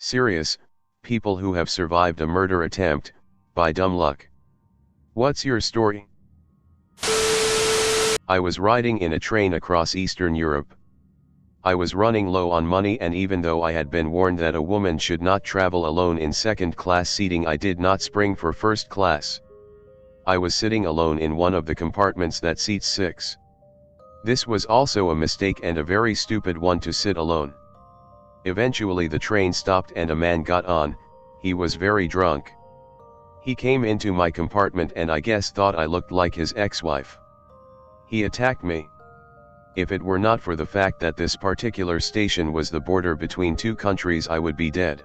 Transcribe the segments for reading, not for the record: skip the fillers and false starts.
Serious, people who have survived a murder attempt, by dumb luck. What's your story? I was riding in a train across Eastern Europe. I was running low on money, and even though I had been warned that a woman should not travel alone in second-class seating, I did not spring for first class. I was sitting alone in one of the compartments that seats 6. This was also a mistake, and a very stupid one, to sit alone. Eventually the train stopped and a man got on. He was very drunk. He came into my compartment and I guess thought I looked like his ex-wife. He attacked me. If it were not for the fact that this particular station was the border between two countries, I would be dead.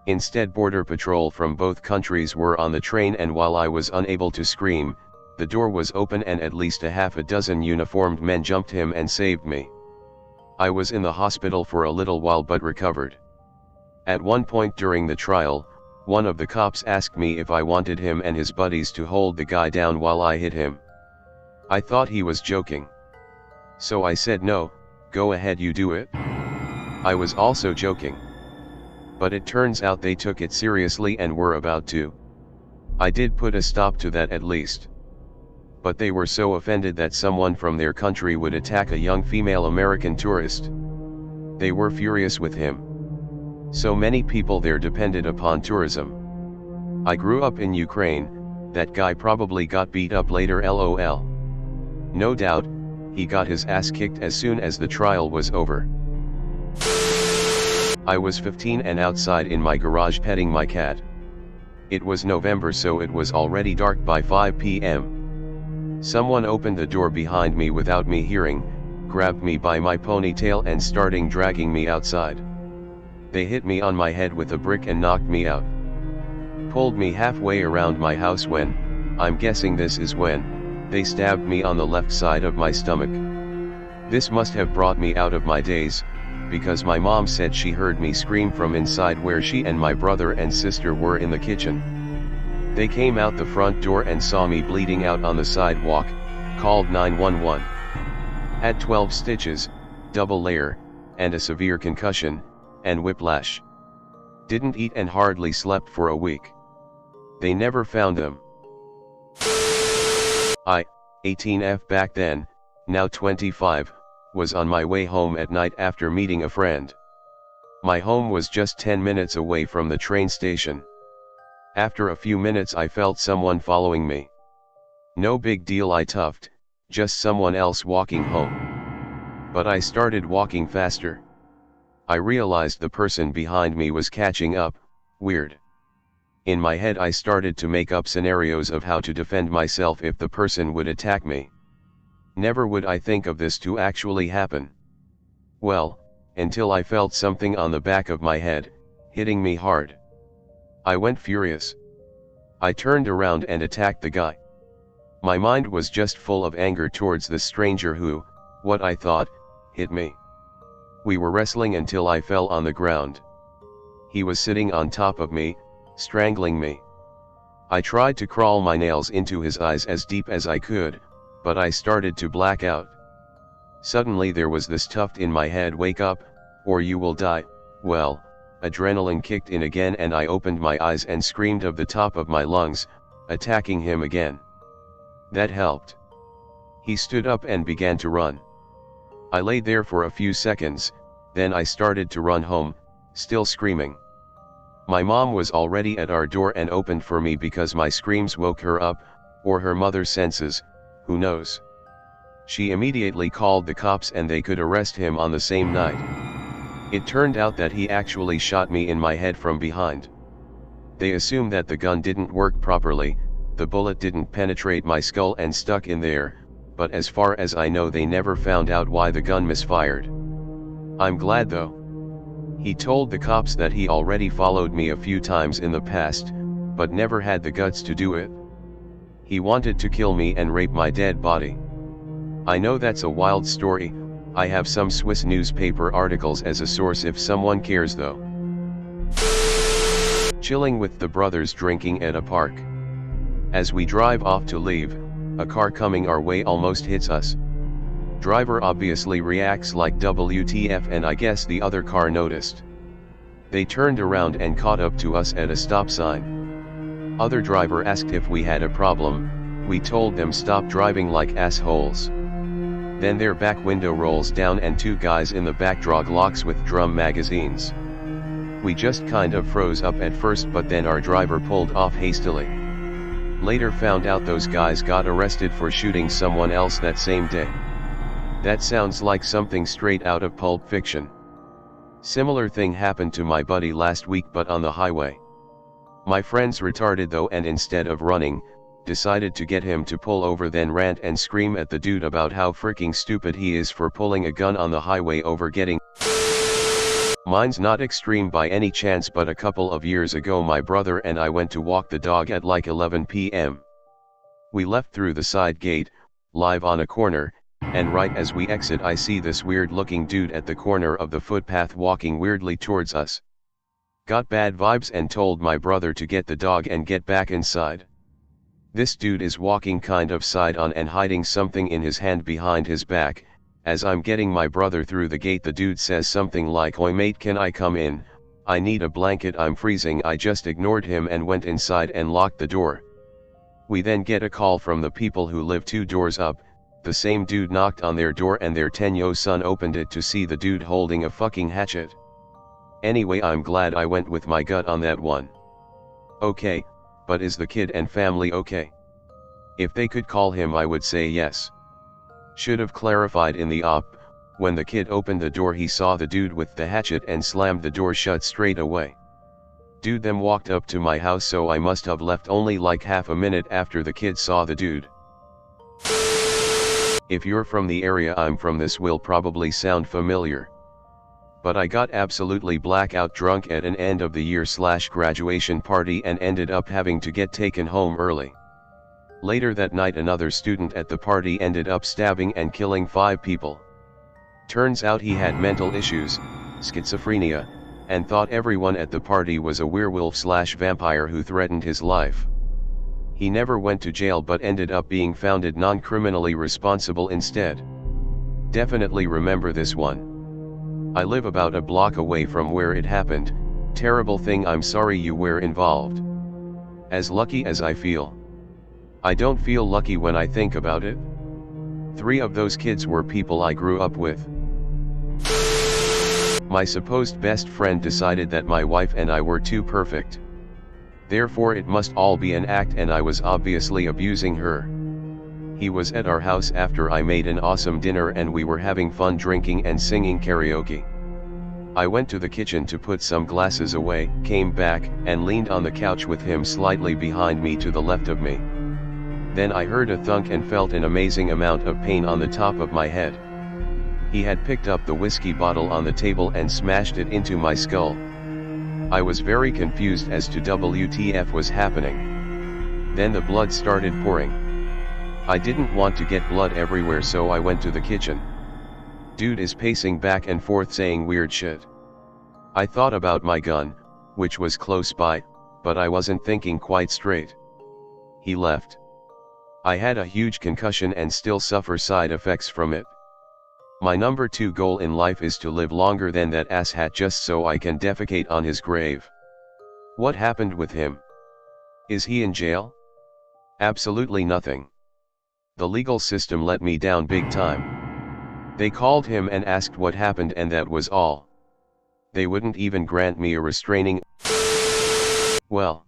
Instead, border patrol from both countries were on the train, and while I was unable to scream, the door was open and at least a half a dozen uniformed men jumped him and saved me. I was in the hospital for a little while but recovered. At one point during the trial, one of the cops asked me if I wanted him and his buddies to hold the guy down while I hit him. I thought he was joking. So I said, "No, go ahead, you do it." I was also joking. But it turns out they took it seriously and were about to. I did put a stop to that at least. But they were so offended that someone from their country would attack a young female American tourist. They were furious with him. So many people there depended upon tourism. I grew up in Ukraine. That guy probably got beat up later, lol. No doubt, he got his ass kicked as soon as the trial was over. I was 15 and outside in my garage petting my cat. It was November, so it was already dark by 5 p.m. Someone opened the door behind me without me hearing, grabbed me by my ponytail and starting dragging me outside. They hit me on my head with a brick and knocked me out. Pulled me halfway around my house when, I'm guessing this is when, they stabbed me on the left side of my stomach. This must have brought me out of my daze, because my mom said she heard me scream from inside where she and my brother and sister were in the kitchen. They came out the front door and saw me bleeding out on the sidewalk, called 911. Had 12 stitches, double layer, and a severe concussion, and whiplash. Didn't eat and hardly slept for a week. They never found them. I, 18F back then, now 25, was on my way home at night after meeting a friend. My home was just 10 minutes away from the train station. After a few minutes I felt someone following me. No big deal, I toughed, just someone else walking home. But I started walking faster. I realized the person behind me was catching up. Weird. In my head I started to make up scenarios of how to defend myself if the person would attack me. Never would I think of this to actually happen. Well, until I felt something on the back of my head, hitting me hard. I went furious. I turned around and attacked the guy. My mind was just full of anger towards the stranger who, what I thought, hit me. We were wrestling until I fell on the ground. He was sitting on top of me, strangling me. I tried to crawl my nails into his eyes as deep as I could, but I started to black out. Suddenly there was this tuft in my head, "Wake up, or you will die." Well, adrenaline kicked in again and I opened my eyes and screamed of the top of my lungs, attacking him again. That helped. He stood up and began to run. I lay there for a few seconds, then I started to run home, still screaming. My mom was already at our door and opened for me because my screams woke her up, or her mother's senses, who knows. She immediately called the cops and they could arrest him on the same night. It turned out that he actually shot me in my head from behind. They assumed that the gun didn't work properly, the bullet didn't penetrate my skull and stuck in there, but as far as I know they never found out why the gun misfired. I'm glad though. He told the cops that he already followed me a few times in the past, but never had the guts to do it. He wanted to kill me and rape my dead body. I know that's a wild story. I have some Swiss newspaper articles as a source if someone cares though. Chilling with the brothers drinking at a park. As we drive off to leave, a car coming our way almost hits us. Driver obviously reacts like WTF and I guess the other car noticed. They turned around and caught up to us at a stop sign. Other driver asked if we had a problem, we told them stop driving like assholes. Then their back window rolls down and two guys in the back draw Glocks with drum magazines. We just kind of froze up at first, but then our driver pulled off hastily. Later found out those guys got arrested for shooting someone else that same day. That sounds like something straight out of Pulp Fiction. Similar thing happened to my buddy last week, but on the highway. My friend's retarded though, and instead of running, decided to get him to pull over, then rant and scream at the dude about how freaking stupid he is for pulling a gun on the highway over getting. Mine's not extreme by any chance, but a couple of years ago my brother and I went to walk the dog at like 11 p.m. We left through the side gate, live on a corner, and right as we exit I see this weird looking dude at the corner of the footpath walking weirdly towards us. Got bad vibes and told my brother to get the dog and get back inside. This dude is walking kind of side on and hiding something in his hand behind his back. As I'm getting my brother through the gate, the dude says something like, "Oi mate, can I come in? I need a blanket, I'm freezing." I just ignored him and went inside and locked the door. We then get a call from the people who live 2 doors up. The same dude knocked on their door and their 10-year-old son opened it to see the dude holding a fucking hatchet. Anyway, I'm glad I went with my gut on that one. Okay, but is the kid and family okay? If they could call him I would say yes. Should have clarified in the op. When the kid opened the door he saw the dude with the hatchet and slammed the door shut straight away. Dude then walked up to my house, so I must have left only like half a minute after the kid saw the dude. If you're from the area I'm from, this will probably sound familiar. But I got absolutely blackout drunk at an end of the year / graduation party and ended up having to get taken home early. Later that night another student at the party ended up stabbing and killing 5 people. Turns out he had mental issues, schizophrenia, and thought everyone at the party was a werewolf / vampire who threatened his life. He never went to jail but ended up being found non-criminally responsible instead. Definitely remember this one. I live about a block away from where it happened. Terrible thing, I'm sorry you were involved. As lucky as I feel. I don't feel lucky when I think about it. 3 of those kids were people I grew up with. My supposed best friend decided that my wife and I were too perfect. Therefore it must all be an act, and I was obviously abusing her. He was at our house after I made an awesome dinner and we were having fun drinking and singing karaoke. I went to the kitchen to put some glasses away, came back, and leaned on the couch with him slightly behind me to the left of me. Then I heard a thunk and felt an amazing amount of pain on the top of my head. He had picked up the whiskey bottle on the table and smashed it into my skull. I was very confused as to WTF was happening. Then the blood started pouring. I didn't want to get blood everywhere, so I went to the kitchen. Dude is pacing back and forth saying weird shit. I thought about my gun, which was close by, but I wasn't thinking quite straight. He left. I had a huge concussion and still suffer side effects from it. My number 2 goal in life is to live longer than that asshat just so I can defecate on his grave. What happened with him? Is he in jail? Absolutely nothing. The legal system let me down big time. They called him and asked what happened, and that was all. They wouldn't even grant me a restraining. Well,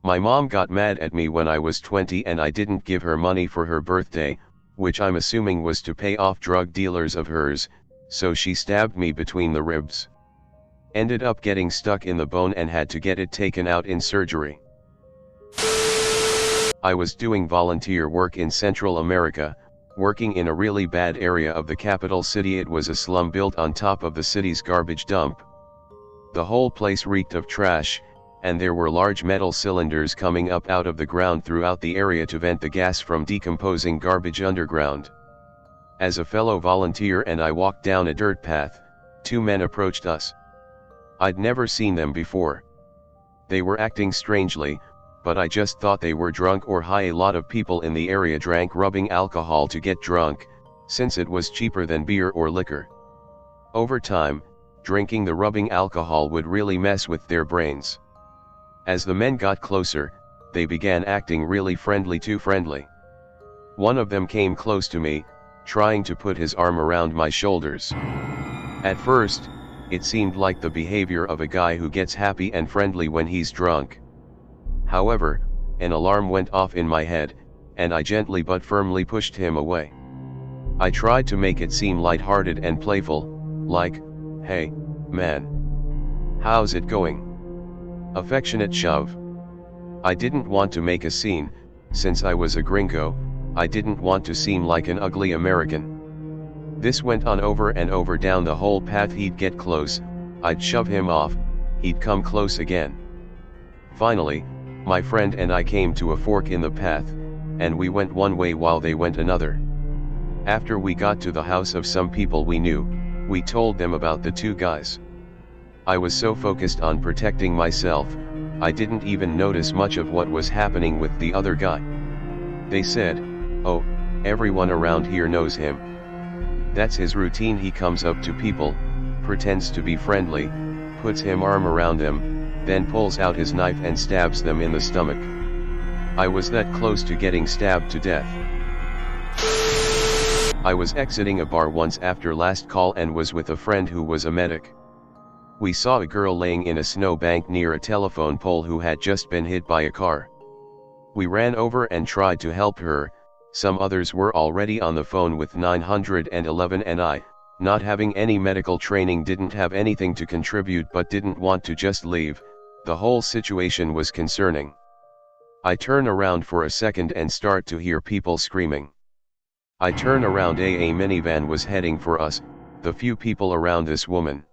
my mom got mad at me when I was 20 and I didn't give her money for her birthday, which I'm assuming was to pay off drug dealers of hers, so she stabbed me between the ribs. Ended up getting stuck in the bone and had to get it taken out in surgery. I was doing volunteer work in Central America, working in a really bad area of the capital city. It was a slum built on top of the city's garbage dump. The whole place reeked of trash, and there were large metal cylinders coming up out of the ground throughout the area to vent the gas from decomposing garbage underground. As a fellow volunteer and I walked down a dirt path, 2 men approached us. I'd never seen them before. They were acting strangely, but I just thought they were drunk or high. A lot of people in the area drank rubbing alcohol to get drunk, since it was cheaper than beer or liquor. Over time, drinking the rubbing alcohol would really mess with their brains. As the men got closer, they began acting really friendly, too friendly. One of them came close to me, trying to put his arm around my shoulders. At first, it seemed like the behavior of a guy who gets happy and friendly when he's drunk. However, an alarm went off in my head, and I gently but firmly pushed him away. I tried to make it seem lighthearted and playful, like, "Hey, man. How's it going?" Affectionate shove. I didn't want to make a scene, since I was a gringo. I didn't want to seem like an ugly American. This went on over and over down the whole path. He'd get close, I'd shove him off, he'd come close again. Finally, my friend and I came to a fork in the path, and we went one way while they went another. After we got to the house of some people we knew, we told them about the two guys. I was so focused on protecting myself, I didn't even notice much of what was happening with the other guy. They said, "Oh, everyone around here knows him. That's his routine. He comes up to people, pretends to be friendly, puts his arm around them, then pulls out his knife and stabs them in the stomach." I was that close to getting stabbed to death. I was exiting a bar once after last call and was with a friend who was a medic. We saw a girl laying in a snowbank near a telephone pole who had just been hit by a car. We ran over and tried to help her. Some others were already on the phone with 911 and I, not having any medical training, didn't have anything to contribute but didn't want to just leave. The whole situation was concerning. I turn around for a second and start to hear people screaming. I turn around, a minivan was heading for us, the few people around this woman.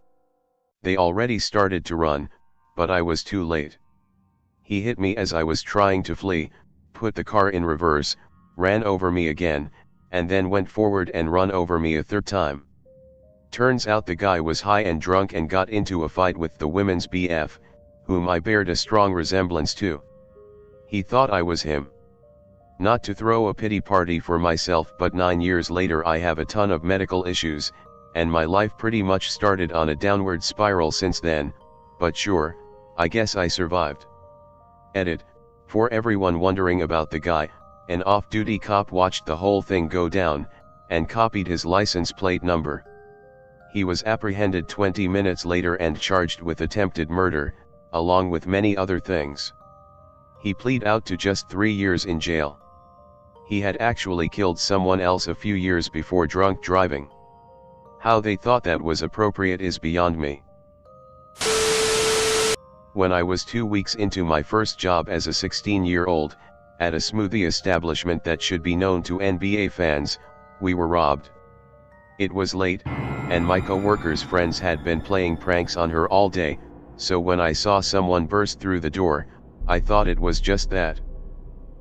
They already started to run, but I was too late. He hit me as I was trying to flee, put the car in reverse, ran over me again, and then went forward and run over me a third time. Turns out the guy was high and drunk and got into a fight with the women's BF, whom I bared a strong resemblance to. He thought I was him. Not to throw a pity party for myself, but 9 years later I have a ton of medical issues, and my life pretty much started on a downward spiral since then, but sure, I guess I survived. Edit. For everyone wondering about the guy, an off-duty cop watched the whole thing go down, and copied his license plate number. He was apprehended 20 minutes later and charged with attempted murder, along with many other things. He pleaded out to just 3 years in jail. He had actually killed someone else a few years before drunk driving. How they thought that was appropriate is beyond me. When I was 2 weeks into my first job as a 16-year-old, at a smoothie establishment that should be known to NBA fans, we were robbed. It was late, and my co-worker's friends had been playing pranks on her all day, so when I saw someone burst through the door, I thought it was just that.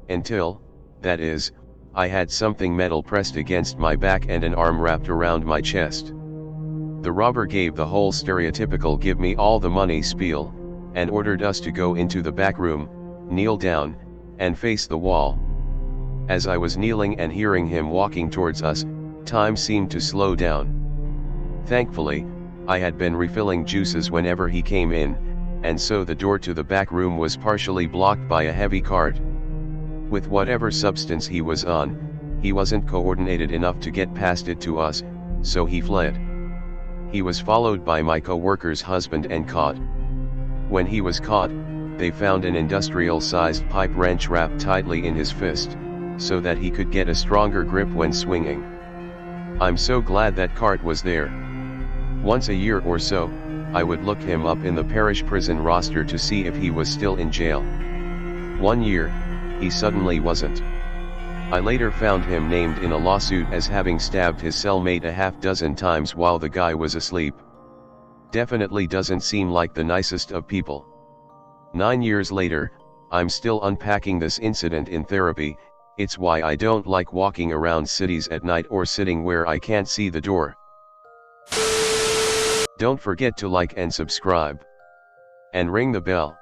Until, that is, I had something metal pressed against my back and an arm wrapped around my chest. The robber gave the whole stereotypical "give me all the money" spiel, and ordered us to go into the back room, kneel down, and face the wall. As I was kneeling and hearing him walking towards us, time seemed to slow down. Thankfully, I had been refilling juices whenever he came in, and so the door to the back room was partially blocked by a heavy cart. With whatever substance he was on, he wasn't coordinated enough to get past it to us, so he fled. He was followed by my co-worker's husband and caught. When he was caught, they found an industrial-sized pipe wrench wrapped tightly in his fist, so that he could get a stronger grip when swinging. I'm so glad that cart was there. Once a year or so, I would look him up in the parish prison roster to see if he was still in jail. 1 year, he suddenly wasn't. I later found him named in a lawsuit as having stabbed his cellmate a half-dozen times while the guy was asleep. Definitely doesn't seem like the nicest of people. 9 years later, I'm still unpacking this incident in therapy. It's why I don't like walking around cities at night or sitting where I can't see the door. Don't forget to like and subscribe. And ring the bell.